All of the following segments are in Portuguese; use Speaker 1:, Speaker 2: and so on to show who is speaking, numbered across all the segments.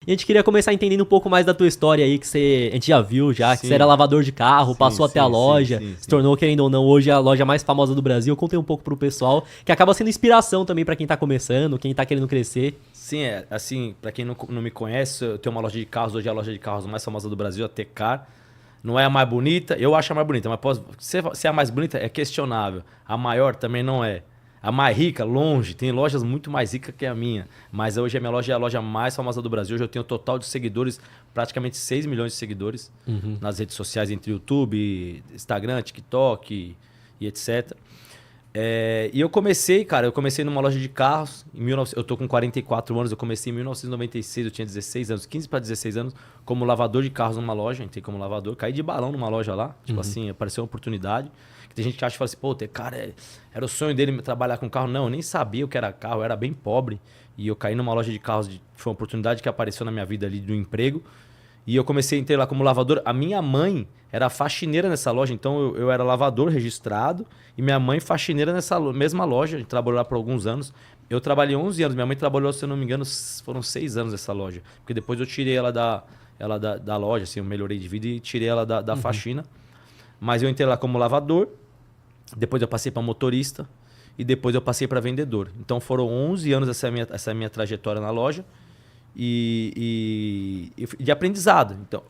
Speaker 1: E a gente queria começar entendendo um pouco mais da tua história aí, que a gente já viu já, que você era lavador de carro, passou até a loja, se tornou, querendo ou não, hoje a loja mais famosa do Brasil. Eu contei um pouco pro pessoal, que acaba sendo inspiração também pra quem tá começando, quem tá querendo crescer.
Speaker 2: Sim, assim, pra quem não me conhece, eu tenho uma loja de carros, hoje é a loja de carros mais famosa do Brasil, a Tecar. Não é a mais bonita, eu acho a mais bonita, mas se é a mais bonita é questionável. A maior também não é. A mais rica, longe, tem lojas muito mais ricas que a minha. Mas hoje a minha loja é a loja mais famosa do Brasil. Hoje eu tenho um total de seguidores, praticamente 6 milhões de seguidores nas redes sociais, entre YouTube, Instagram, TikTok e etc. E eu comecei, cara, numa loja de carros. Eu tô com 44 anos, eu comecei em 1996, eu tinha 16 anos, 15 para 16 anos, como lavador de carros numa loja. Entrei como lavador, caí de balão numa loja lá. Tipo assim, apareceu uma oportunidade. Tem gente que acha e fala assim, pô, cara, era o sonho dele trabalhar com carro. Não, eu nem sabia o que era carro, eu era bem pobre. E eu caí numa loja de carros, foi uma oportunidade que apareceu na minha vida ali do emprego. E eu comecei a entrar lá como lavador. A minha mãe era faxineira nessa loja, então eu era lavador registrado e minha mãe faxineira nessa mesma loja. A gente trabalhou lá por alguns anos. Eu trabalhei 11 anos, minha mãe trabalhou, se eu não me engano, foram 6 anos nessa loja. Porque depois eu tirei ela da loja, assim, eu melhorei de vida e tirei ela da faxina. Mas eu entrei lá como lavador. Depois eu passei para motorista e depois eu passei para vendedor. Então foram 11 anos essa minha trajetória na loja e de aprendizado. Então,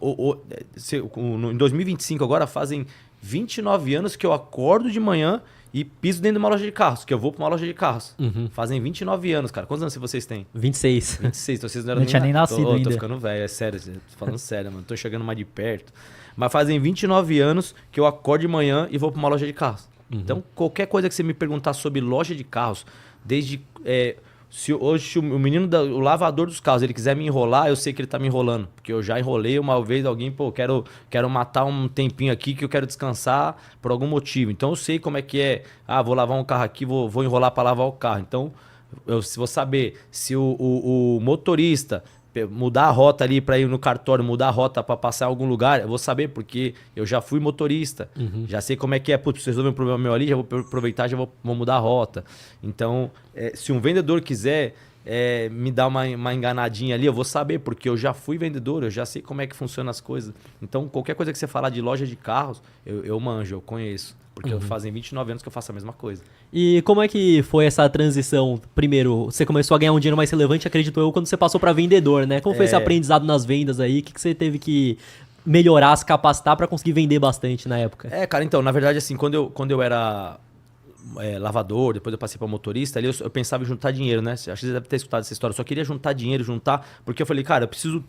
Speaker 2: em 2025 agora fazem 29 anos que eu acordo de manhã e piso dentro de uma loja de carros, que eu vou para uma loja de carros. Fazem 29 anos, cara. Quantos anos vocês têm?
Speaker 1: 26.
Speaker 2: 26, então vocês não eram
Speaker 3: Não tinha nem nascido ainda.
Speaker 2: Tô ficando velho, é sério, tô falando sério, mano. Tô chegando mais de perto. Mas fazem 29 anos que eu acordo de manhã e vou para uma loja de carros. Então, qualquer coisa que você me perguntar sobre loja de carros, desde... se hoje o menino, o lavador dos carros, ele quiser me enrolar, eu sei que ele tá me enrolando. Porque eu já enrolei uma vez alguém, pô, quero matar um tempinho aqui que eu quero descansar por algum motivo. Então eu sei como é que é. Ah, vou lavar um carro aqui, vou enrolar para lavar o carro. Então, eu vou saber se o motorista mudar a rota ali para ir no cartório, mudar a rota para passar em algum lugar, eu vou saber, porque eu já fui motorista, já sei como é que é. Putz, se resolver um problema meu ali, já vou aproveitar, já vou mudar a rota. Então, se um vendedor quiser me dar uma enganadinha ali, eu vou saber, porque eu já fui vendedor, eu já sei como é que funcionam as coisas. Então, qualquer coisa que você falar de loja de carros, eu manjo, eu conheço. Porque fazem 29 anos que eu faço a mesma coisa.
Speaker 1: E como é que foi essa transição? Primeiro, você começou a ganhar um dinheiro mais relevante, acredito eu, quando você passou para vendedor, né? Como foi esse aprendizado nas vendas aí? O que você teve que melhorar, se capacitar para conseguir vender bastante na época?
Speaker 2: Cara, então, na verdade, assim, quando eu era lavador, depois eu passei para motorista, ali eu pensava em juntar dinheiro, né? Acho que você deve ter escutado essa história. Eu só queria juntar dinheiro, porque eu falei, cara, eu preciso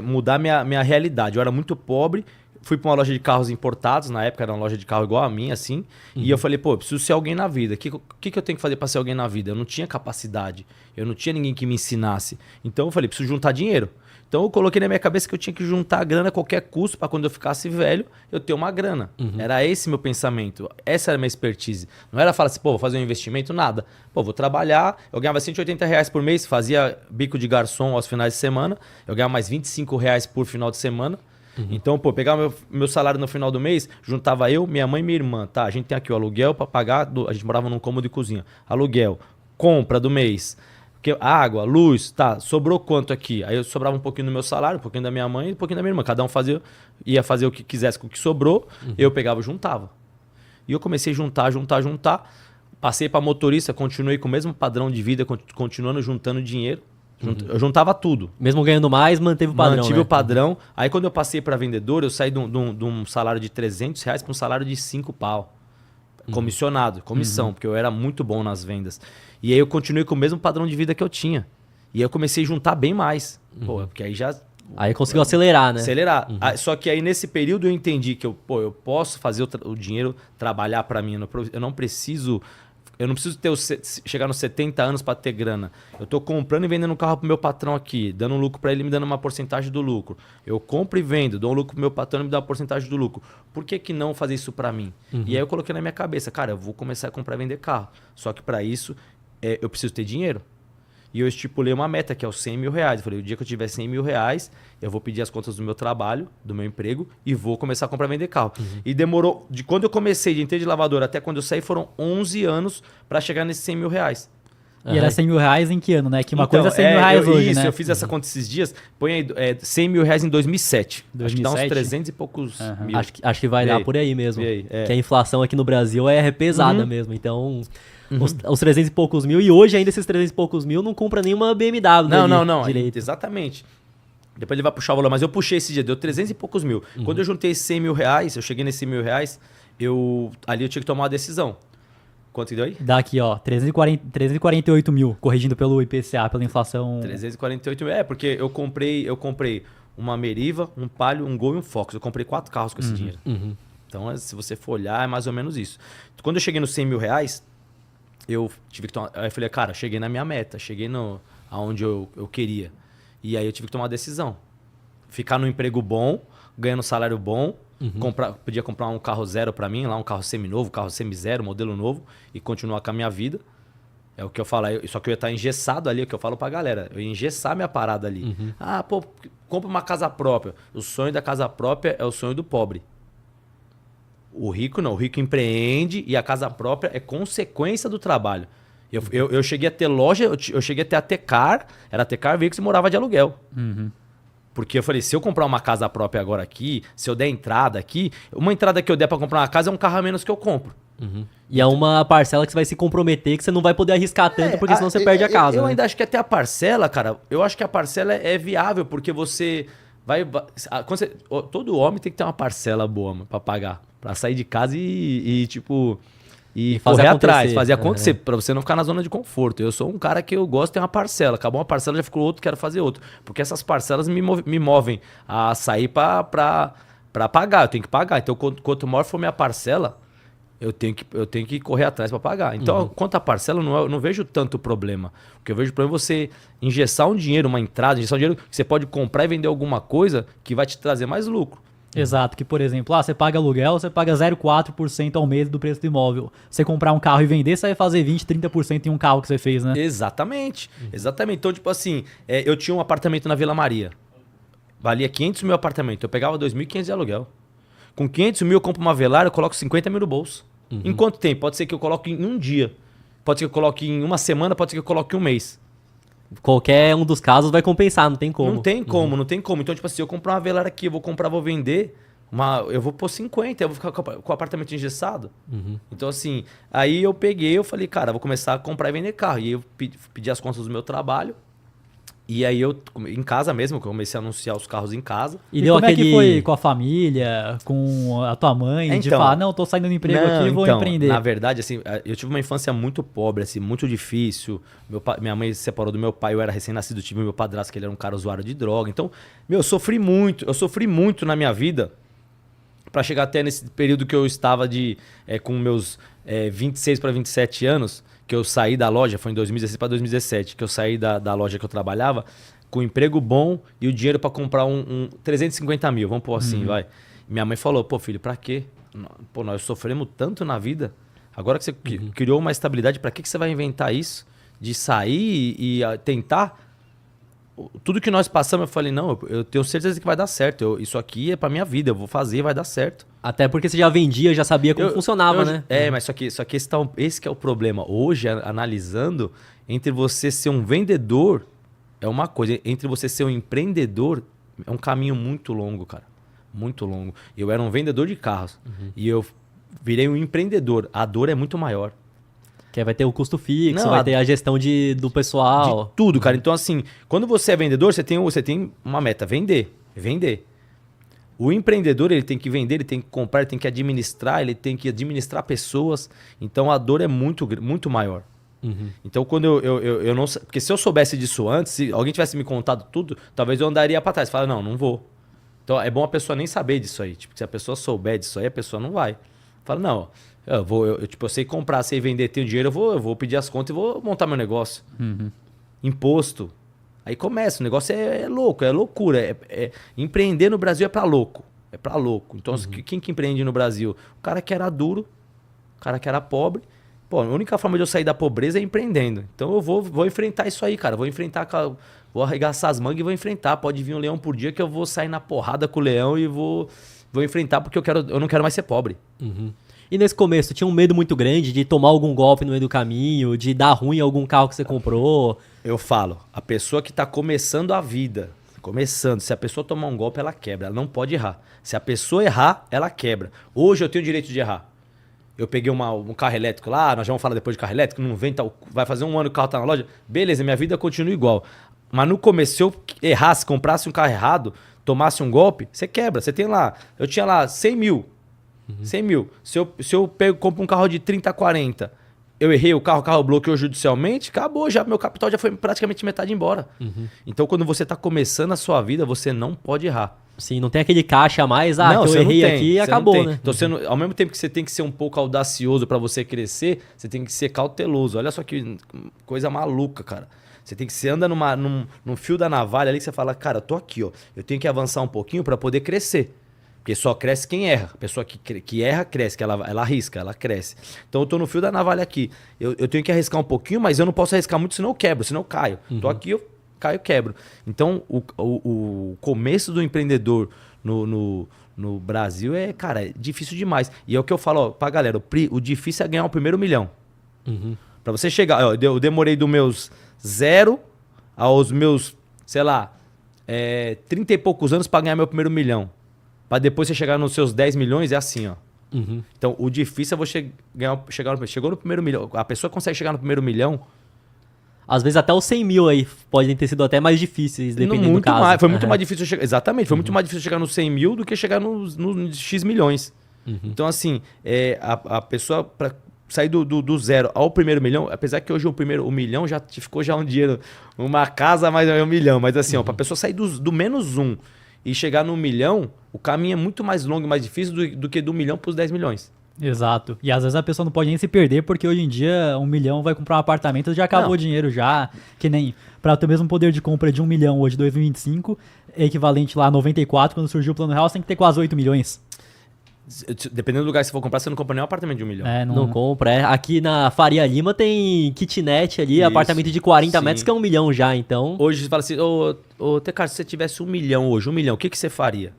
Speaker 2: mudar minha realidade. Eu era muito pobre. Fui para uma loja de carros importados, na época era uma loja de carro igual a minha, assim. E eu falei, pô, eu preciso ser alguém na vida. O que eu tenho que fazer para ser alguém na vida? Eu não tinha capacidade, eu não tinha ninguém que me ensinasse. Então eu falei, preciso juntar dinheiro. Então eu coloquei na minha cabeça que eu tinha que juntar grana a qualquer custo para quando eu ficasse velho, eu ter uma grana. Era esse meu pensamento, essa era a minha expertise. Não era falar assim, pô, vou fazer um investimento, nada. Pô, vou trabalhar, eu ganhava R$180 por mês, fazia bico de garçom aos finais de semana, eu ganhava mais R$25 por final de semana. Então, pô, pegava meu salário no final do mês, juntava eu, minha mãe e minha irmã. Tá, a gente tem aqui o aluguel para pagar, a gente morava num cômodo de cozinha. Aluguel, compra do mês, água, luz, tá, sobrou quanto aqui? Aí eu sobrava um pouquinho do meu salário, um pouquinho da minha mãe e um pouquinho da minha irmã. Cada um ia fazer o que quisesse com o que sobrou, eu pegava e juntava. E eu comecei a juntar. Passei para motorista, continuei com o mesmo padrão de vida, continuando juntando dinheiro. Eu juntava tudo.
Speaker 1: Mesmo ganhando mais, manteve o padrão.
Speaker 2: Mantive o padrão. Aí quando eu passei para vendedor, eu saí de um salário de R$300 para um salário de 5 pau. Comissionado, comissão, porque eu era muito bom nas vendas. E aí eu continuei com o mesmo padrão de vida que eu tinha. E aí eu comecei a juntar bem mais. Pô, porque aí já...
Speaker 1: Aí conseguiu acelerar, né?
Speaker 2: Acelerar. Só que aí nesse período eu entendi que eu posso fazer o dinheiro trabalhar para mim. Eu não preciso... Eu não preciso chegar nos 70 anos para ter grana. Eu estou comprando e vendendo um carro pro meu patrão aqui, dando um lucro para ele, me dando uma porcentagem do lucro. Eu compro e vendo, dou um lucro pro meu patrão e me dá uma porcentagem do lucro. Por que não fazer isso para mim? E aí eu coloquei na minha cabeça, cara, eu vou começar a comprar e vender carro. Só que para isso, eu preciso ter dinheiro. E eu estipulei uma meta, que é os R$100 mil. Eu falei, o dia que eu tiver R$100 mil, eu vou pedir as contas do meu trabalho, do meu emprego, e vou começar a comprar e vender carro. E demorou, de quando eu comecei de entrei de lavador até quando eu saí, foram 11 anos para chegar nesses R$100 mil.
Speaker 3: E era 100 mil reais em que ano, né? Que uma
Speaker 2: Então,
Speaker 3: coisa é 100 mil reais hoje,
Speaker 2: isso,
Speaker 3: né?
Speaker 2: eu fiz essa conta esses dias. Põe aí 100 mil reais em 2007. Acho que dá uns
Speaker 3: 2007?
Speaker 2: 300 e poucos mil.
Speaker 1: Acho que vai
Speaker 2: Vê
Speaker 1: dar
Speaker 2: aí.
Speaker 1: por aí mesmo.
Speaker 2: Vê aí, é.
Speaker 1: Que a inflação aqui no Brasil é pesada mesmo. Então, os 300 e poucos mil, e hoje ainda esses 300 e poucos mil não compra nenhuma BMW
Speaker 2: Não.
Speaker 1: direito.
Speaker 2: Exatamente. Depois ele vai puxar o valor, mas eu puxei esse dia, deu 300 e poucos mil. Quando eu juntei 100 mil reais, eu cheguei nesses 100 mil reais, ali eu tinha que tomar uma decisão. Quanto que deu aí?
Speaker 3: Dá aqui, ó, 348 mil, corrigindo pelo IPCA, pela inflação.
Speaker 2: 348 mil. Porque eu comprei uma Meriva, um Palio, um Gol e um Fox. Eu comprei 4 carros com esse dinheiro. Então, se você for olhar, é mais ou menos isso. Quando eu cheguei nos 100 mil reais, eu tive que tomar... Aí eu falei, cara, cheguei na minha meta, cheguei aonde eu queria. E aí eu tive que tomar uma decisão. Ficar num emprego bom, ganhando um salário bom, podia comprar um carro zero pra mim, lá um carro seminovo, carro semizero, modelo novo, e continuar com a minha vida. É o que eu falo. Só que eu ia estar engessado ali, é o que eu falo pra galera. Eu ia engessar minha parada ali. Compra uma casa própria. O sonho da casa própria é o sonho do pobre. O rico não. O rico empreende e a casa própria é consequência do trabalho. Eu cheguei a ter loja, eu cheguei a ter a Tecar, era a Tecar Veículos e morava de aluguel. Porque eu falei, se eu comprar uma casa própria agora aqui, se eu der entrada aqui, uma entrada que eu der pra comprar uma casa é um carro a menos que eu compro.
Speaker 1: E é uma parcela que você vai se comprometer, que você não vai poder arriscar tanto, porque senão você perde a casa.
Speaker 2: Eu
Speaker 1: né?
Speaker 2: ainda acho que até a parcela, cara, eu acho que a parcela é viável, porque você todo homem tem que ter uma parcela boa, mano, pra pagar. Pra sair de casa e
Speaker 1: fazer
Speaker 2: correr
Speaker 1: acontecer.
Speaker 2: atrás, fazer acontecer, pra você não ficar na zona de conforto. Eu sou um cara que eu gosto de ter uma parcela. Acabou uma parcela, já ficou outro, quero fazer outro. Porque essas parcelas me movem a sair pra pagar. Eu tenho que pagar. Então, quanto maior for minha parcela, eu tenho que correr atrás pra pagar. Então, quanto à parcela, eu não vejo tanto problema. O que eu vejo problema é você engessar um dinheiro, uma entrada, engessar um dinheiro que você pode comprar e vender alguma coisa que vai te trazer mais lucro.
Speaker 3: Exato, que por exemplo, você paga aluguel, você paga 0,4% ao mês do preço do imóvel. Você comprar um carro e vender, você vai fazer 20%, 30% em um carro que você fez, né?
Speaker 2: Exatamente. Então, tipo assim, eu tinha um apartamento na Vila Maria. Valia 500 mil apartamento. Eu pegava 2.500 de aluguel. Com 500 mil eu compro uma Velar, eu coloco 50 mil no bolso. Em quanto tempo? Pode ser que eu coloque em um dia. Pode ser que eu coloque em uma semana, pode ser que eu coloque em um mês.
Speaker 1: Qualquer um dos casos vai compensar, não tem como.
Speaker 2: Não tem como. Então, tipo assim, eu comprar uma Velar aqui, eu vou comprar, vou vender, eu vou pôr 50, eu vou ficar com o apartamento engessado. Então, assim, aí eu falei, cara, vou começar a comprar e vender carro. E aí eu pedi as contas do meu trabalho. E aí em casa mesmo, eu comecei a anunciar os carros em casa.
Speaker 3: E como é que foi com a família, com a tua mãe, de falar, não, tô saindo do emprego aqui e vou empreender?
Speaker 2: Na verdade, assim, eu tive uma infância muito pobre, assim, muito difícil. Minha mãe se separou do meu pai, eu era recém-nascido, tive meu padrasto, que ele era um cara usuário de droga. Então, eu sofri muito na minha vida para chegar até nesse período que eu estava com meus 26 para 27 anos, que eu saí da loja, foi em 2016 para 2017, que eu saí da loja que eu trabalhava, com um emprego bom e o dinheiro para comprar 350 mil, vamos pôr assim, vai. Minha mãe falou, pô filho, pra quê? Pô, nós sofremos tanto na vida, agora que você criou uma estabilidade, pra que você vai inventar isso? De sair e tentar? Tudo que nós passamos, eu falei, não, eu tenho certeza que vai dar certo, isso aqui é pra minha vida, eu vou fazer, vai dar certo.
Speaker 1: Até porque você já vendia, já sabia como funcionava, né?
Speaker 2: Mas só que esse que é o problema. Hoje, analisando, entre você ser um vendedor é uma coisa, entre você ser um empreendedor é um caminho muito longo, cara. Muito longo. Eu era um vendedor de carros e eu virei um empreendedor. A dor é muito maior.
Speaker 1: Que vai ter o custo fixo, vai ter a gestão do pessoal.
Speaker 2: De tudo, cara. Então, assim, quando você é vendedor, você tem uma meta, vender. O empreendedor, ele tem que vender, ele tem que comprar, ele tem que administrar pessoas. Então, a dor é muito, muito maior. Então, quando eu não... Porque se eu soubesse disso antes, se alguém tivesse me contado tudo, talvez eu andaria pra trás. Fala, não vou. Então, é bom a pessoa nem saber disso aí. Tipo, se a pessoa souber disso aí, a pessoa não vai. Fala, não, eu sei comprar, sei vender, tenho dinheiro, eu vou pedir as contas e vou montar meu negócio. Imposto. Aí começa, o negócio é louco, é loucura. Empreender no Brasil é pra louco. É pra louco. Então, quem que empreende no Brasil? O cara que era duro, o cara que era pobre. Pô, a única forma de eu sair da pobreza é empreendendo. Então eu vou enfrentar isso aí, cara. Vou arregaçar as mangas e vou enfrentar. Pode vir um leão por dia que eu vou sair na porrada com o leão e vou enfrentar porque eu não quero mais ser pobre.
Speaker 1: E nesse começo, tinha um medo muito grande de tomar algum golpe no meio do caminho, de dar ruim em algum carro que você comprou?
Speaker 2: Eu falo, a pessoa que tá começando a vida, se a pessoa tomar um golpe, ela quebra, ela não pode errar. Se a pessoa errar, ela quebra. Hoje eu tenho o direito de errar. Eu peguei um carro elétrico lá, nós já vamos falar depois de carro elétrico, não vem, vai fazer um ano que o carro tá na loja, beleza, minha vida continua igual. Mas no começo, se eu errasse, comprasse um carro errado, tomasse um golpe, você quebra. Você tem lá, eu tinha lá 100 mil. 100 mil. Se eu compro um carro de 30, 40, eu errei o carro bloqueou judicialmente, acabou já, meu capital já foi praticamente metade embora. Então quando você tá começando a sua vida, você não pode errar.
Speaker 1: Sim, não tem aquele caixa a mais, que eu
Speaker 2: você
Speaker 1: errei
Speaker 2: não tem,
Speaker 1: aqui e
Speaker 2: você
Speaker 1: acabou,
Speaker 2: não tem.
Speaker 1: né?
Speaker 2: Então, ao mesmo tempo que você tem que ser um pouco audacioso para você crescer, você tem que ser cauteloso. Olha só que coisa maluca, cara. Você anda num fio da navalha ali que você fala, cara, eu tô aqui, ó. Eu tenho que avançar um pouquinho para poder crescer. Porque só cresce quem erra. A pessoa que erra, cresce, que ela arrisca, ela cresce. Então eu tô no fio da navalha aqui. Eu tenho que arriscar um pouquinho, mas eu não posso arriscar muito, senão eu quebro, senão eu caio. Tô aqui, eu caio, quebro. Então o começo do empreendedor no Brasil cara, é difícil demais. E é o que eu falo, ó, pra galera, o difícil é ganhar o primeiro milhão. Pra você chegar, ó, eu demorei dos meus 0 aos meus, sei lá, 30 e poucos anos pra ganhar meu primeiro milhão. Pra depois você chegar nos seus 10 milhões, é assim, ó. Então, o difícil é você chegou no primeiro milhão. A pessoa consegue chegar no primeiro milhão.
Speaker 1: Às vezes até os 100 mil aí podem ter sido até mais difíceis, dependendo do caso.
Speaker 2: Foi muito mais difícil chegar. Exatamente, foi muito mais difícil chegar nos 100 mil do que chegar nos X milhões. Então, assim, a pessoa, pra sair do zero ao primeiro milhão, apesar que hoje o milhão já ficou já um dinheiro, uma casa mais um milhão, mas assim, ó, pra pessoa sair do menos um e chegar no milhão, o caminho é muito mais longo e mais difícil do que do milhão para os 10 milhões.
Speaker 3: Exato. E às vezes a pessoa não pode nem se perder, porque hoje em dia 1 milhão vai comprar um apartamento, já acabou o dinheiro já, que nem para ter o mesmo poder de compra de 1 milhão hoje, 2025, é equivalente lá a 94, quando surgiu o Plano Real, você tem que ter quase 8 milhões.
Speaker 2: Dependendo do lugar que você for comprar, você não compra nem um apartamento de 1 milhão.
Speaker 1: Não compra. Aqui na Faria Lima tem kitnet ali, apartamento de 40 metros que é 1 milhão já, então...
Speaker 2: Hoje você fala assim, Tecar, se você tivesse 1 milhão hoje, 1 milhão, o que você faria?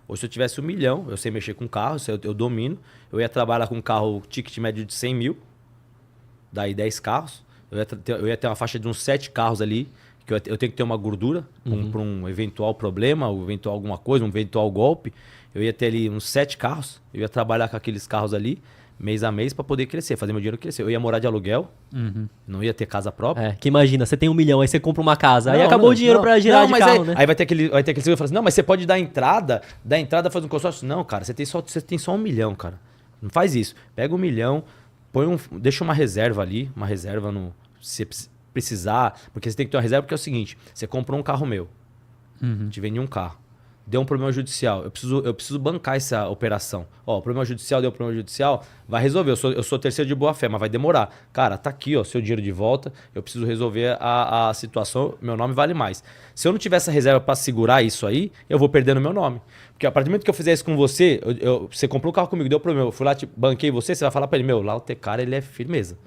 Speaker 2: Hoje se eu tivesse 1 milhão, eu sei mexer com carro, eu domino, eu ia trabalhar com um carro ticket médio de 100 mil, daí 10 carros, eu ia ter uma faixa de uns 7 carros ali, que eu tenho que ter uma gordura para um eventual problema, ou eventual alguma coisa, um eventual golpe. Eu ia ter ali uns 7 carros, eu ia trabalhar com aqueles carros ali, mês a mês, para poder crescer, fazer meu dinheiro crescer. Eu ia morar de aluguel, não ia ter casa própria.
Speaker 1: Que imagina, você tem 1 milhão, aí você compra uma casa, aí acabou o dinheiro para girar de carro, né?
Speaker 2: Aí vai ter aquele que fala assim, não, mas você pode dar entrada faz um consórcio. Não, cara, você tem só 1 milhão, cara. Não faz isso. Pega 1 milhão, deixa uma reserva ali, se precisar, porque você tem que ter uma reserva, porque é o seguinte, você comprou um carro meu, te vendi um carro, deu um problema judicial, eu preciso bancar essa operação. Ó, o problema judicial, deu problema judicial, vai resolver, eu sou terceiro de boa fé, mas vai demorar. Cara, tá aqui, ó, seu dinheiro de volta, eu preciso resolver a situação, meu nome vale mais. Se eu não tiver essa reserva para segurar isso aí, eu vou perdendo meu nome. Porque a partir do momento que eu fizer isso com você, você comprou um carro comigo, deu problema, eu fui lá, banquei você vai falar para ele, lá o Tecar, ele é firmeza.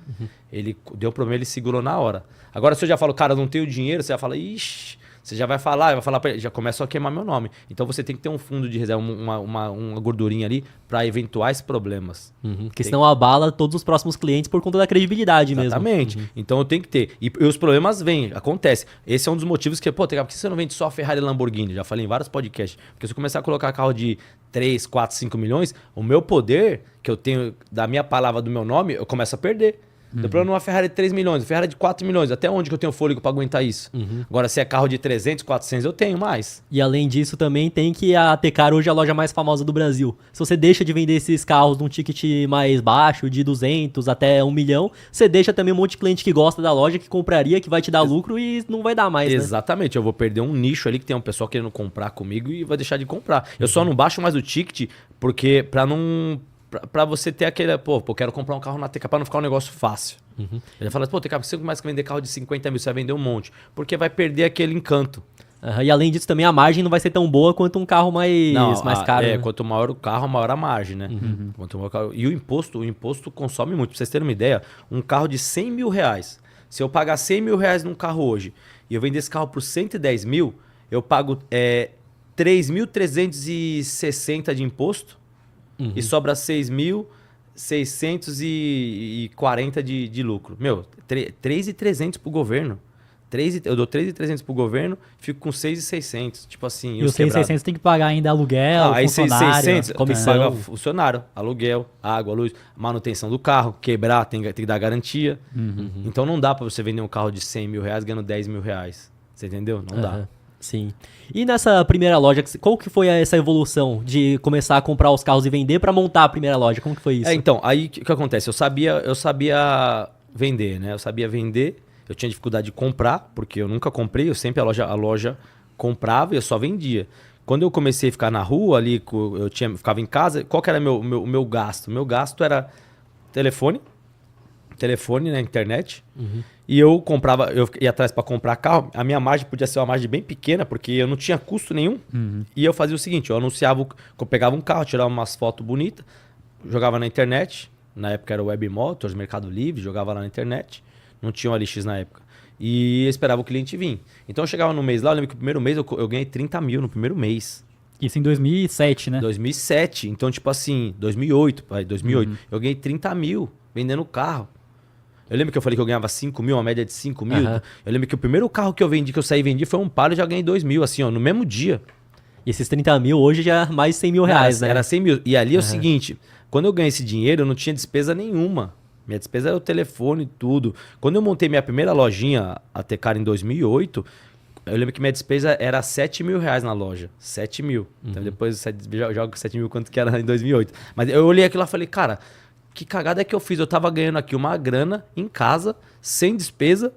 Speaker 2: Ele deu problema, ele segurou na hora. Agora, se eu já falo, cara, eu não tenho dinheiro, você vai falar, ixi, você já vai falar pra ele, já começa a queimar meu nome. Então você tem que ter um fundo de reserva, uma gordurinha ali para eventuais problemas.
Speaker 1: Porque senão abala todos os próximos clientes por conta da credibilidade mesmo.
Speaker 2: Exatamente. Então eu tenho que ter. E os problemas vêm, acontece. Esse é um dos motivos que, por que você não vende só Ferrari e Lamborghini? Já falei em vários podcasts. Porque se eu começar a colocar carro de 3, 4, 5 milhões, o meu poder que eu tenho da minha palavra, do meu nome, eu começo a perder. Deu problema numa Ferrari de 3 milhões, Ferrari de 4 milhões. Até onde que eu tenho fôlego para aguentar isso? Agora, se é carro de 300, 400, eu tenho mais.
Speaker 1: E além disso, também tem que a Tecar hoje é a loja mais famosa do Brasil. Se você deixa de vender esses carros num ticket mais baixo, de 200 até 1 milhão, você deixa também um monte de cliente que gosta da loja, que compraria, que vai te dar lucro e não vai dar mais, né?
Speaker 2: Exatamente. Eu vou perder um nicho ali que tem um pessoal querendo comprar comigo e vai deixar de comprar. Eu só não baixo mais o ticket porque pra você ter aquele, eu quero comprar um carro na Tecar pra não ficar um negócio fácil. Ele fala, Tecar, por que você mais que vender carro de 50 mil? Você vai vender um monte. Porque vai perder aquele encanto.
Speaker 1: E além disso, também a margem não vai ser tão boa quanto um carro mais caro. Né?
Speaker 2: Quanto maior o carro, maior a margem, né? Quanto maior o carro. E o imposto consome muito. Pra vocês terem uma ideia, um carro de 100 mil reais, se eu pagar 100 mil reais num carro hoje e eu vender esse carro por 110 mil, eu pago 3.360 de imposto. E sobra 6 mil 640 de lucro. Meu, 3.300 pro governo. Eu dou 3.300 pro governo, fico com 6.600. Tipo assim,
Speaker 3: e os 6.600 tem que pagar ainda aluguel,
Speaker 2: aí
Speaker 3: funcionário,
Speaker 2: 600
Speaker 3: comissão.
Speaker 2: tem que pagar funcionário, aluguel, água, luz, manutenção do carro, quebrar, tem que dar garantia. Então não dá pra você vender um carro de 100 mil reais ganhando 10 mil reais. Você entendeu? Não dá.
Speaker 1: Sim. E nessa primeira loja, qual que foi essa evolução de começar a comprar os carros e vender pra montar a primeira loja? Como que foi isso?
Speaker 2: Então, aí o que acontece? Eu sabia vender, né? Eu sabia vender, eu tinha dificuldade de comprar, porque eu nunca comprei, eu sempre a loja comprava e eu só vendia. Quando eu comecei a ficar na rua ali, ficava em casa, qual que era o meu gasto? Meu gasto era telefone na internet. E eu ia atrás para comprar carro. A minha margem podia ser uma margem bem pequena, porque eu não tinha custo nenhum. E eu fazia o seguinte, eu pegava um carro, tirava umas fotos bonitas, jogava na internet. Na época era o Web Motors, Mercado Livre, jogava lá na internet. Não tinha o OLX na época. E esperava o cliente vir. Então eu chegava no mês lá, eu lembro que o primeiro mês eu ganhei 30 mil no primeiro mês.
Speaker 3: Isso em 2007, né?
Speaker 2: 2007. Então, tipo assim, 2008. Eu ganhei 30 mil vendendo carro. Eu lembro que eu falei que eu ganhava 5 mil, uma média de 5 mil. Eu lembro que o primeiro carro que eu saí e vendi, foi um Palio e já ganhei 2 mil, assim, ó, no mesmo dia.
Speaker 1: E esses 30 mil hoje já mais 100 mil reais, né?
Speaker 2: Era 100 mil. E ali é o seguinte, quando eu ganhei esse dinheiro, eu não tinha despesa nenhuma. Minha despesa era o telefone e tudo. Quando eu montei minha primeira lojinha, a Tecar, em 2008, eu lembro que minha despesa era 7 mil reais na loja. 7 mil. Então depois eu jogo 7 mil quanto que era em 2008. Mas eu olhei aquilo lá e falei, cara, que cagada é que eu fiz? Eu tava ganhando aqui uma grana em casa, sem despesa.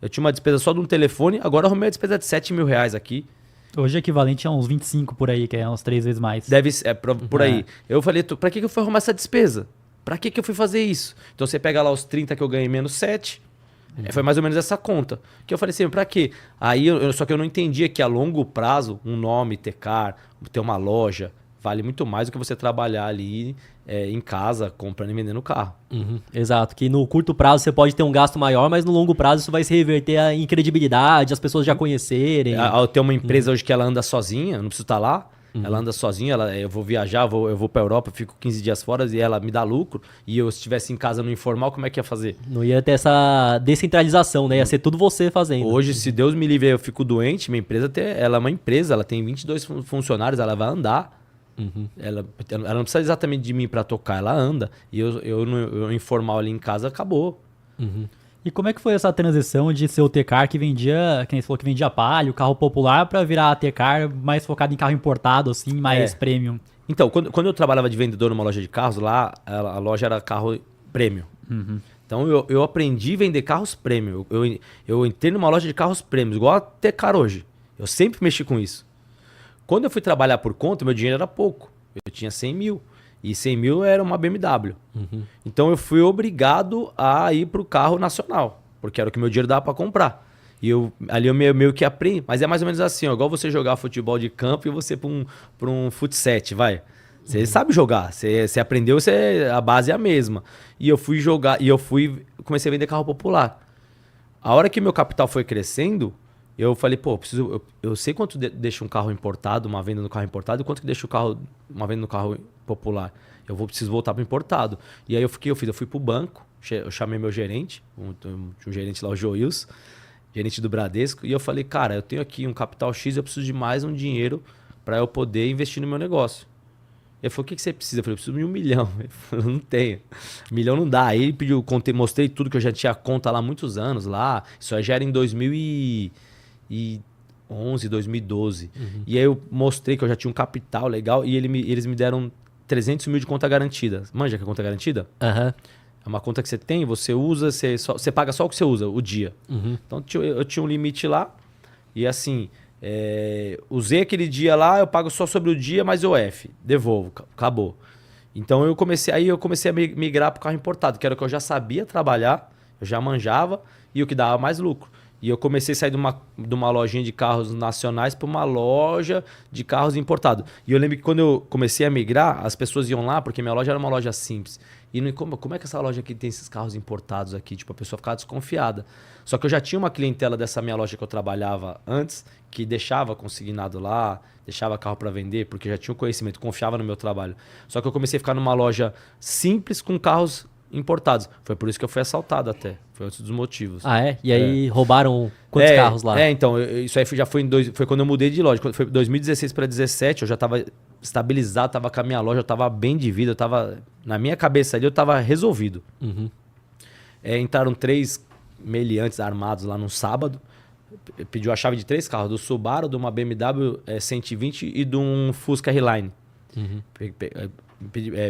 Speaker 2: Eu tinha uma despesa só de um telefone, agora eu arrumei a despesa de 7 mil reais aqui.
Speaker 3: Hoje é equivalente a uns 25 por aí, que é uns 3 vezes mais.
Speaker 2: Deve ser, por aí. Eu falei, pra que eu fui arrumar essa despesa? Pra que eu fui fazer isso? Então você pega lá os 30 que eu ganhei menos 7, foi mais ou menos essa conta. Que eu falei assim, pra quê? Aí, só que eu não entendia que a longo prazo, um nome, Tecar, ter uma loja, vale muito mais do que você trabalhar ali em casa, comprando e vendendo carro.
Speaker 1: Exato, que no curto prazo você pode ter um gasto maior, mas no longo prazo isso vai se reverter em credibilidade, as pessoas já conhecerem.
Speaker 2: Eu tenho uma empresa hoje que ela anda sozinha, eu não preciso estar lá. Ela anda sozinha, eu vou viajar, eu vou pra Europa, fico 15 dias fora e ela me dá lucro. E eu, se estivesse em casa no informal, como é que ia fazer?
Speaker 1: Não ia ter essa descentralização, né? Ia ser tudo você fazendo.
Speaker 2: Hoje, se Deus me livre, eu fico doente, minha empresa ela é uma empresa, ela tem 22 funcionários, ela vai andar. Ela não precisa exatamente de mim para tocar, ela anda. E eu informal ali em casa, acabou.
Speaker 3: E como é que foi essa transição de ser o Tecar que vendia, quem falou que vendia Palio, carro popular, para virar a Tecar mais focado em carro importado, assim, mais premium?
Speaker 2: Então, quando eu trabalhava de vendedor numa loja de carros, lá a loja era carro premium. Então eu aprendi a vender carros premium. Eu entrei numa loja de carros premium, igual a Tecar hoje. Eu sempre mexi com isso. Quando eu fui trabalhar por conta, meu dinheiro era pouco. Eu tinha 100 mil. E 100 mil era uma BMW. Então eu fui obrigado a ir para o carro nacional. Porque era o que meu dinheiro dava para comprar. E ali eu meio que aprendi. Mas é mais ou menos assim, ó, igual você jogar futebol de campo e você para um futset, vai. Você sabe jogar. Você aprendeu, a base é a mesma. E eu fui jogar, comecei a vender carro popular. A hora que meu capital foi crescendo, eu falei, pô, eu sei quanto deixa um carro importado, uma venda no carro importado, e quanto que deixa uma venda no carro popular. Preciso voltar para o importado. E aí eu fui pro banco, eu chamei meu gerente, um gerente lá, o Joils, gerente do Bradesco, e eu falei, cara, eu tenho aqui um capital X, eu preciso de mais um dinheiro para eu poder investir no meu negócio. Ele falou, o que você precisa? Eu falei, eu preciso de 1 milhão. Ele falou, não tenho. 1 milhão não dá. Aí ele pediu, mostrei tudo que eu já tinha conta lá há muitos anos lá. Isso já era em 2011, 2012. E aí eu mostrei que eu já tinha um capital legal e eles me deram 300 mil de conta garantida. Manja que é conta garantida? É uma conta que você tem, você usa, você paga só o que você usa, o dia. Então eu tinha um limite lá e assim, usei aquele dia lá, eu pago só sobre o dia, mais OF, devolvo, acabou. Então eu comecei a migrar para o carro importado, que era o que eu já sabia trabalhar, eu já manjava e o que dava mais lucro. E eu comecei a sair de uma lojinha de carros nacionais para uma loja de carros importados. E eu lembro que quando eu comecei a migrar, as pessoas iam lá, porque minha loja era uma loja simples. E como é que essa loja aqui tem esses carros importados aqui? Tipo, a pessoa ficava desconfiada. Só que eu já tinha uma clientela dessa minha loja que eu trabalhava antes, que deixava consignado lá, deixava carro para vender, porque já tinha o conhecimento, confiava no meu trabalho. Só que eu comecei a ficar numa loja simples com carros importados. Foi por isso que eu fui assaltado até. Foi outro dos motivos.
Speaker 1: Ah, é? E aí roubaram quantos carros lá?
Speaker 2: Então, isso aí já foi foi quando eu mudei de loja. Foi 2016 para 2017, eu já estava estabilizado, estava com a minha loja, eu estava bem de vida, na minha cabeça ali eu estava resolvido. Entraram 3 meliantes armados lá num sábado, pediu a chave de 3 carros, do Subaru, de uma BMW 120 e de um Fusca R-Line.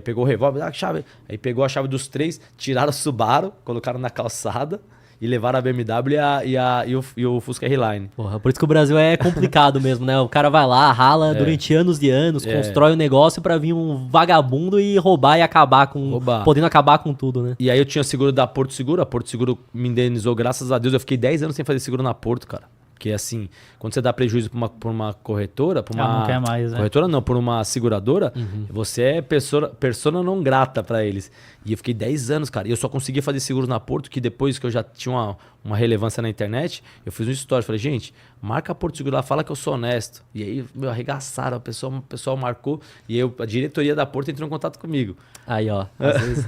Speaker 2: Pegou o revólver, a chave. Aí pegou a chave dos 3, tiraram o Subaru, colocaram na calçada e levaram a BMW e o Fusca R-Line.
Speaker 1: Porra, por isso que o Brasil é complicado mesmo, né? O cara vai lá, rala durante anos e anos, constrói um negócio pra vir um vagabundo e roubar e acabar com... Podendo acabar com tudo, né?
Speaker 2: E aí eu tinha seguro da Porto Seguro, a Porto Seguro me indenizou, graças a Deus. Eu fiquei 10 anos sem fazer seguro na Porto, cara. Porque assim, quando você dá prejuízo por uma corretora,
Speaker 3: não quer mais, né?
Speaker 2: Corretora não, por uma seguradora, você é persona não grata pra eles. E eu fiquei 10 anos, cara. E eu só conseguia fazer seguros na Porto, que depois que eu já tinha uma relevância na internet, eu fiz um story. Falei, gente, marca a Porto Seguro lá, fala que eu sou honesto. E aí, arregaçaram, o pessoal marcou. E aí a diretoria da Porto entrou em contato comigo.
Speaker 1: Aí, ó,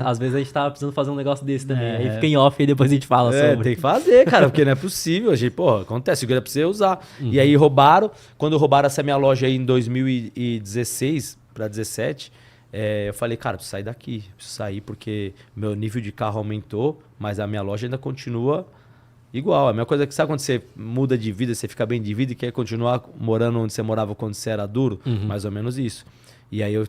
Speaker 1: às vezes a gente tava precisando fazer um negócio desse também. Aí fica em off e depois a gente fala sobre.
Speaker 2: Tem que fazer, cara, porque não é possível. A gente, acontece, seguro é pra você usar. E aí roubaram. Quando roubaram essa minha loja aí em 2016 para 2017, eu falei, cara, preciso sair daqui. Preciso sair porque meu nível de carro aumentou, mas a minha loja ainda continua igual. A mesma coisa que sabe quando você muda de vida, você fica bem de vida e quer continuar morando onde você morava quando você era duro? Mais ou menos isso. E aí eu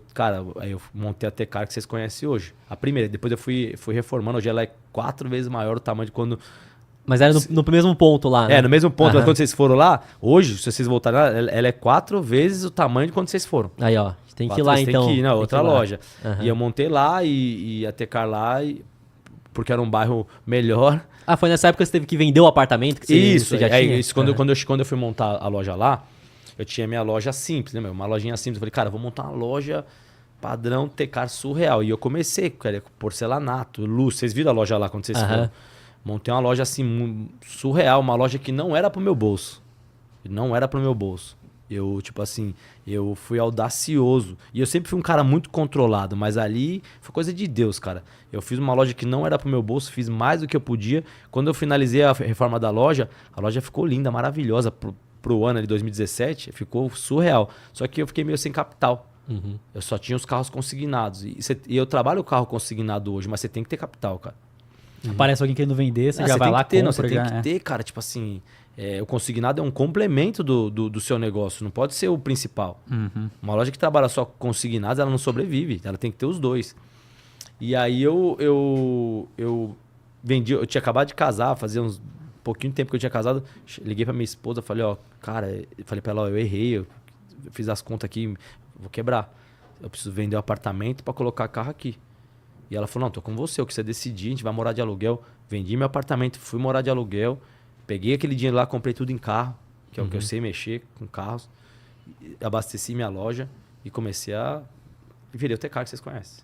Speaker 2: montei a Tecar que vocês conhecem hoje. A primeira, depois eu fui reformando, hoje ela é 4 vezes maior o tamanho de quando...
Speaker 1: Mas era no mesmo ponto lá, né?
Speaker 2: No mesmo ponto. Mas quando vocês foram lá, hoje, se vocês voltarem lá, ela é 4 vezes o tamanho de quando vocês foram.
Speaker 1: Aí, ó, tem que ir lá então.
Speaker 2: Tem que ir na outra loja. E eu montei lá e a Tecar lá, porque era um bairro melhor.
Speaker 1: Ah, foi nessa época que você teve que vender o apartamento que você já tinha?
Speaker 2: Isso, quando eu fui montar a loja lá, eu tinha minha loja simples, né, uma lojinha simples. Eu falei, cara, vou montar uma loja padrão Tecar surreal. E eu comecei, cara, porcelanato, luz. Vocês viram a loja lá quando vocês foram? Montei uma loja assim, surreal, uma loja que não era pro meu bolso. Não era pro meu bolso. Eu, tipo assim, eu fui audacioso. E eu sempre fui um cara muito controlado, mas ali foi coisa de Deus, cara. Eu fiz uma loja que não era pro meu bolso, fiz mais do que eu podia. Quando eu finalizei a reforma da loja, a loja ficou linda, maravilhosa. Pro ano de 2017, ficou surreal. Só que eu fiquei meio sem capital. Eu só tinha os carros consignados. E eu trabalho o carro consignado hoje, mas você tem que ter capital, cara.
Speaker 3: Aparece alguém querendo vender, você já vai lá, compra.
Speaker 2: Você tem que ter, cara, tipo assim, o consignado é um complemento do seu negócio, não pode ser o principal. Uma loja que trabalha só com consignados, ela não sobrevive, ela tem que ter os dois. E aí eu vendi, eu tinha acabado de casar, fazia uns pouquinho de tempo que eu tinha casado, liguei pra minha esposa, falei, falei pra ela, eu errei, eu fiz as contas aqui, vou quebrar. Eu preciso vender o apartamento pra colocar carro aqui. E ela falou, não, tô com você, o que você decidir, a gente vai morar de aluguel. Vendi meu apartamento, fui morar de aluguel. Peguei aquele dinheiro lá, comprei tudo em carro, que é o que eu sei mexer com carros. Abasteci minha loja e comecei a... Virei o Tecar que vocês conhecem.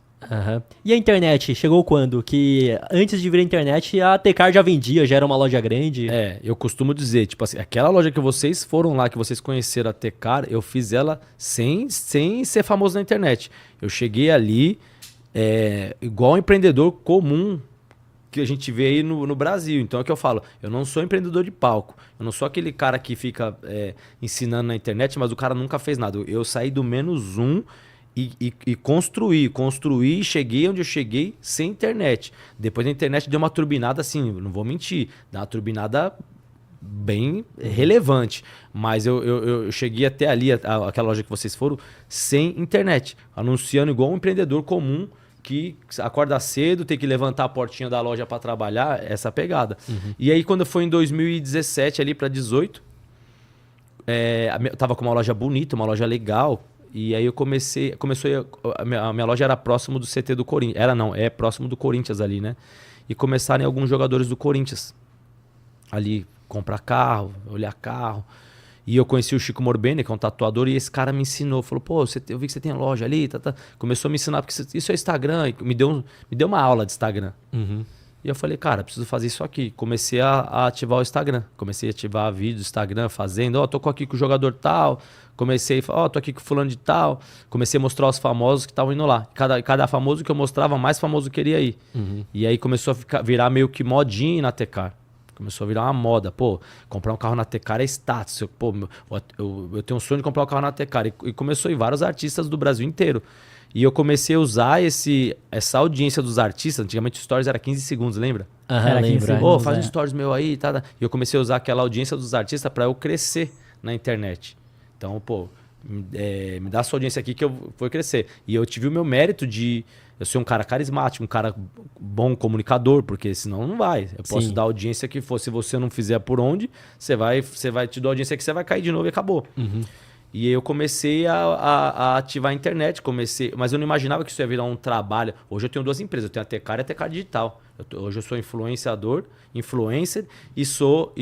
Speaker 1: E a internet, chegou quando? Que antes de vir a internet, a Tecar já vendia, já era uma loja grande.
Speaker 2: Eu costumo dizer, tipo assim, aquela loja que vocês foram lá, que vocês conheceram a Tecar, eu fiz ela sem ser famoso na internet. Eu cheguei ali... igual um empreendedor comum que a gente vê aí no Brasil. Então é o que eu falo, eu não sou empreendedor de palco, eu não sou aquele cara que fica ensinando na internet, mas o cara nunca fez nada. Eu saí do menos um e construí, cheguei onde eu cheguei sem internet. Depois a internet deu uma turbinada assim, não vou mentir, deu uma turbinada bem relevante, mas eu cheguei até ali, aquela loja que vocês foram, sem internet, anunciando igual um empreendedor comum que acorda cedo, tem que levantar a portinha da loja para trabalhar, essa pegada. E aí quando foi em 2017 ali para 2018, eu tava com uma loja bonita, uma loja legal, e aí a minha loja era próximo do CT do Corinthians, é próximo do Corinthians ali, né? E começaram alguns jogadores do Corinthians ali comprar carro, olhar carro. E eu conheci o Chico Morbene, que é um tatuador, e esse cara me ensinou. Falou, pô, eu vi que você tem loja ali, tá. Começou a me ensinar, porque isso é Instagram. E me deu uma aula de Instagram. E eu falei, cara, preciso fazer isso aqui. Comecei a ativar o Instagram. Comecei a ativar vídeos do Instagram, fazendo, tô aqui com o jogador tal. Comecei a falar, tô aqui com o fulano de tal. Comecei a mostrar os famosos que estavam indo lá. Cada famoso que eu mostrava, mais famoso queria ir. E aí começou a virar meio que modinha na Tecar. Começou a virar uma moda. Pô, comprar um carro na Tecar é status. Pô, eu tenho um sonho de comprar um carro na Tecar. E começou a ir vários artistas do Brasil inteiro. E eu comecei a usar essa audiência dos artistas. Antigamente o stories era 15 segundos, lembra?
Speaker 3: Era 15 segundos.
Speaker 2: Pô, faz um stories meu aí, tá. E eu comecei a usar aquela audiência dos artistas para eu crescer na internet. Então, pô, me dá sua audiência aqui que eu vou crescer. E eu tive o meu mérito de... Eu ser um cara carismático, um cara bom comunicador, porque senão não vai. Eu posso dar a audiência que for. Se você não fizer por onde, você vai te dar a audiência que você vai cair de novo e acabou. E aí eu comecei a ativar a internet, mas eu não imaginava que isso ia virar um trabalho. Hoje eu tenho 2 empresas, eu tenho a Tecar e a Tecar Digital. Hoje eu sou influencer e sou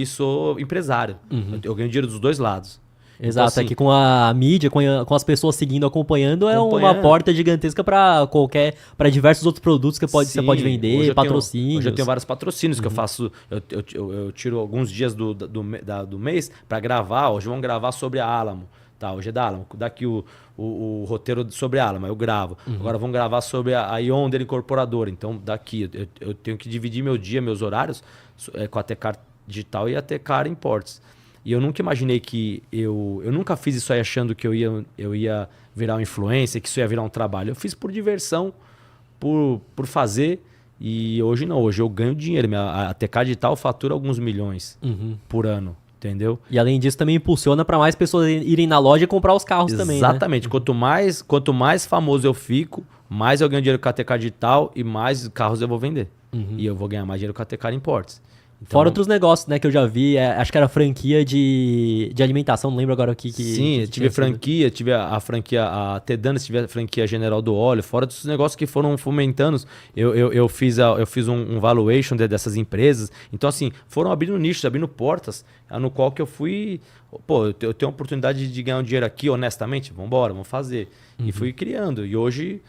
Speaker 2: empresário. Eu ganho dinheiro dos 2 lados.
Speaker 1: Exato, então, assim, aqui com a mídia, com as pessoas seguindo, acompanhando, é uma porta gigantesca para diversos outros produtos que você pode vender, patrocínios.
Speaker 2: Hoje eu tenho vários patrocínios que eu faço, eu tiro alguns dias do mês para gravar. Hoje vamos gravar sobre a Alamo. Tá, hoje é da Alamo. Daqui o roteiro sobre a Alamo, eu gravo. Agora vamos gravar sobre a Yonder Incorporadora. Então daqui eu tenho que dividir meu dia, meus horários com a Tecar Digital e a Tecar Imports. E eu nunca imaginei que... Eu nunca fiz isso aí achando que eu ia virar um influencer, que isso ia virar um trabalho. Eu fiz por diversão, por fazer. E hoje não. Hoje eu ganho dinheiro. A TK Digital fatura alguns milhões por ano. Entendeu?
Speaker 1: E além disso também impulsiona para mais pessoas irem na loja e comprar os carros também, né?
Speaker 2: Exatamente. Quanto mais famoso eu fico, mais eu ganho dinheiro com a TK Digital e mais carros eu vou vender. E eu vou ganhar mais dinheiro com a TK Imports. Então,
Speaker 1: fora outros negócios, né, que eu já vi, acho que era franquia de alimentação, não lembro agora o que
Speaker 2: Sim, tive franquia, tive a franquia, a Tedanes, tive a franquia General do Óleo, fora dos negócios que foram fomentando, eu fiz um valuation dessas empresas, então assim, foram abrindo nichos, abrindo portas, no qual que eu fui, pô, eu tenho a oportunidade de ganhar um dinheiro aqui, honestamente, vamos fazer. E fui criando, e hoje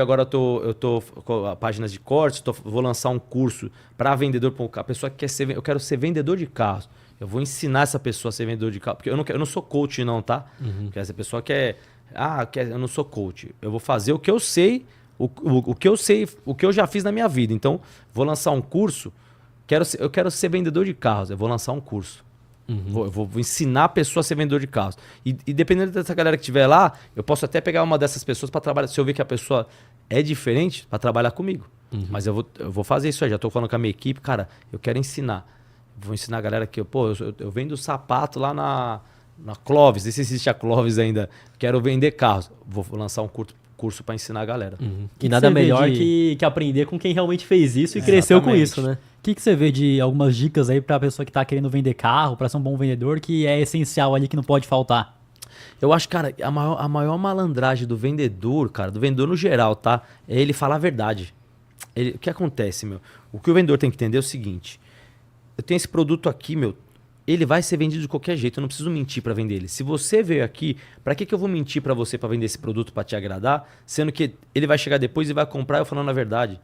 Speaker 2: agora eu tô com páginas de cortes, vou lançar um curso para vendedor, a pessoa que eu quero ser vendedor de carros. Eu vou ensinar essa pessoa a ser vendedor de carro, porque eu não sou coach não, tá? Porque essa pessoa eu não sou coach. Eu vou fazer o que eu sei, o que eu sei, o que eu já fiz na minha vida. Então, vou lançar um curso, eu quero ser vendedor de carros, eu vou lançar um curso. Eu vou ensinar a pessoa a ser vendedor de carros. E dependendo dessa galera que estiver lá, eu posso até pegar uma dessas pessoas para trabalhar. Se eu ver que a pessoa é diferente, para trabalhar comigo. Mas eu vou fazer isso aí. Já estou falando com a minha equipe. Cara, eu quero ensinar. Vou ensinar a galera que eu vendo sapato lá na Clovis. Não sei se existe a Clovis ainda. Quero vender carros. Vou lançar um curso para ensinar a galera.
Speaker 1: E nada melhor que aprender com quem realmente fez isso e cresceu com isso, né?
Speaker 3: O que você vê de algumas dicas aí pra pessoa que tá querendo vender carro, pra ser um bom vendedor, que é essencial ali, que não pode faltar?
Speaker 2: Eu acho, cara, a maior malandragem do vendedor, cara, do vendedor no geral, tá? É ele falar a verdade. O que acontece, meu? O que o vendedor tem que entender é o seguinte. Eu tenho esse produto aqui, meu. Ele vai ser vendido de qualquer jeito. Eu não preciso mentir pra vender ele. Se você veio aqui, pra que eu vou mentir pra você pra vender esse produto pra te agradar? Sendo que ele vai chegar depois e vai comprar eu falando a verdade.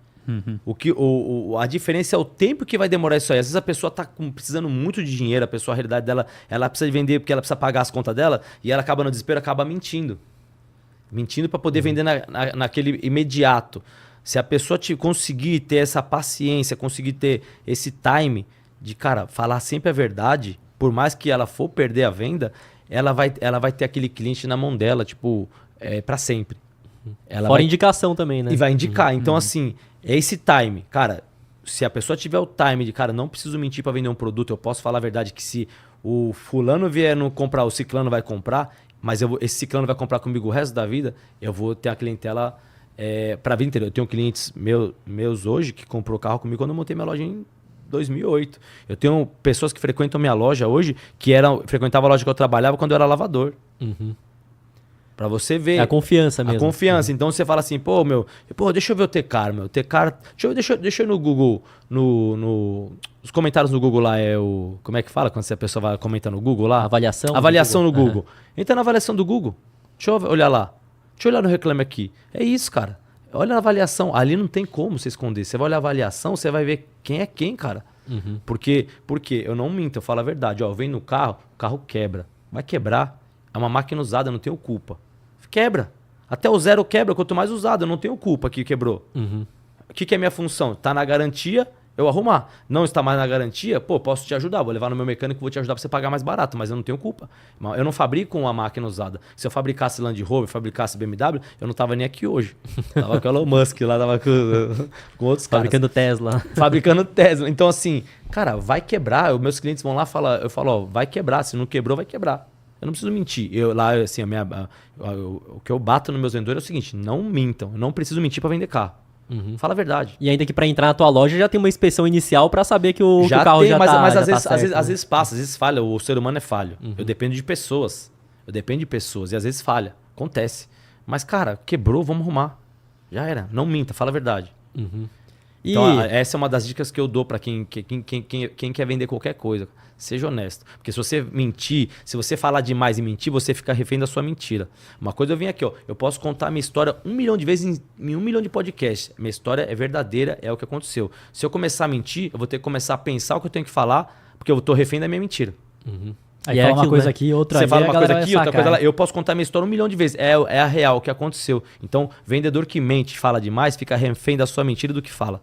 Speaker 2: A diferença é o tempo que vai demorar isso aí. Às vezes a pessoa tá precisando muito de dinheiro, a realidade dela, ela precisa vender porque ela precisa pagar as contas dela e ela acaba no desespero, acaba mentindo. Mentindo para poder vender naquele imediato. Se a pessoa conseguir ter essa paciência, conseguir ter esse time de, cara, falar sempre a verdade, por mais que ela for perder a venda, ela vai ter aquele cliente na mão dela, tipo, para sempre.
Speaker 1: Fora indicação também, né?
Speaker 2: E vai indicar. Então, assim, é esse time. Cara, se a pessoa tiver o time de, cara, não preciso mentir para vender um produto, eu posso falar a verdade que se o fulano vier não comprar, o ciclano vai comprar, mas esse ciclano vai comprar comigo o resto da vida, eu vou ter a clientela para a vida inteira. Eu tenho clientes meus hoje que comprou carro comigo quando eu montei minha loja em 2008. Eu tenho pessoas que frequentam minha loja hoje que frequentavam a loja que eu trabalhava quando eu era lavador. Pra você ver.
Speaker 1: É a confiança mesmo.
Speaker 2: A confiança. Então você fala assim, deixa eu ver o Tecar, meu. Tecar. Deixa eu ir no Google. Os comentários no Google lá é o. Como é que fala quando a pessoa vai comentar no Google lá?
Speaker 1: Avaliação.
Speaker 2: Avaliação no Google. Entra na avaliação do Google. Deixa eu olhar lá. Deixa eu olhar no Reclame Aqui. É isso, cara. Olha na avaliação. Ali não tem como você esconder. Você vai olhar a avaliação, você vai ver quem é quem, cara. Porque eu não minto, eu falo a verdade. Ó, eu venho no carro, o carro quebra. Vai quebrar. É uma máquina usada, eu não tenho culpa. Quebra. Até o zero quebra, quanto mais usado, eu não tenho culpa que quebrou. O que é minha função? Tá na garantia, eu arrumar. Não está mais na garantia, posso te ajudar. Vou levar no meu mecânico, vou te ajudar pra você pagar mais barato, mas eu não tenho culpa. Eu não fabrico uma máquina usada. Se eu fabricasse Land Rover, fabricasse BMW, eu não tava nem aqui hoje. Tava com o Elon Musk lá, tava com outros caras.
Speaker 1: Fabricando Tesla.
Speaker 2: Fabricando Tesla. Então assim, cara, vai quebrar. Os meus clientes vão lá falar, eu falo, vai quebrar. Se não quebrou, vai quebrar. Eu não preciso mentir. Assim, o que eu bato nos meus vendedores é o seguinte, não mintam. Eu não preciso mentir para vender carro. Fala a verdade.
Speaker 1: E ainda que para entrar na tua loja já tem uma inspeção inicial para saber que o carro já
Speaker 2: mas,
Speaker 1: tá
Speaker 2: mas
Speaker 1: já
Speaker 2: às
Speaker 1: tá
Speaker 2: vezes,
Speaker 1: certo,
Speaker 2: às vezes passa, às vezes falha. O ser humano é falho. Eu dependo de pessoas. E às vezes falha. Acontece. Mas, cara, quebrou, vamos arrumar. Já era. Não minta, fala a verdade. Então, essa é uma das dicas que eu dou para quem quer vender qualquer coisa. Seja honesto. Porque se você mentir, se você falar demais e mentir, você fica refém da sua mentira. Uma coisa eu vim aqui, ó. Eu posso contar minha história 1 milhão de vezes em 1 milhão de podcasts. Minha história é verdadeira, é o que aconteceu. Se eu começar a mentir, eu vou ter que começar a pensar o que eu tenho que falar, porque eu tô refém da minha mentira.
Speaker 3: Aí fala uma coisa aqui, outra
Speaker 2: Você
Speaker 3: ali,
Speaker 2: fala uma coisa
Speaker 3: vai
Speaker 2: aqui, outra
Speaker 3: sacar.
Speaker 2: coisa lá. Eu posso contar minha história 1 milhão de vezes. É a real, o que aconteceu. Então, vendedor que mente, fala demais, fica refém da sua mentira e do que fala.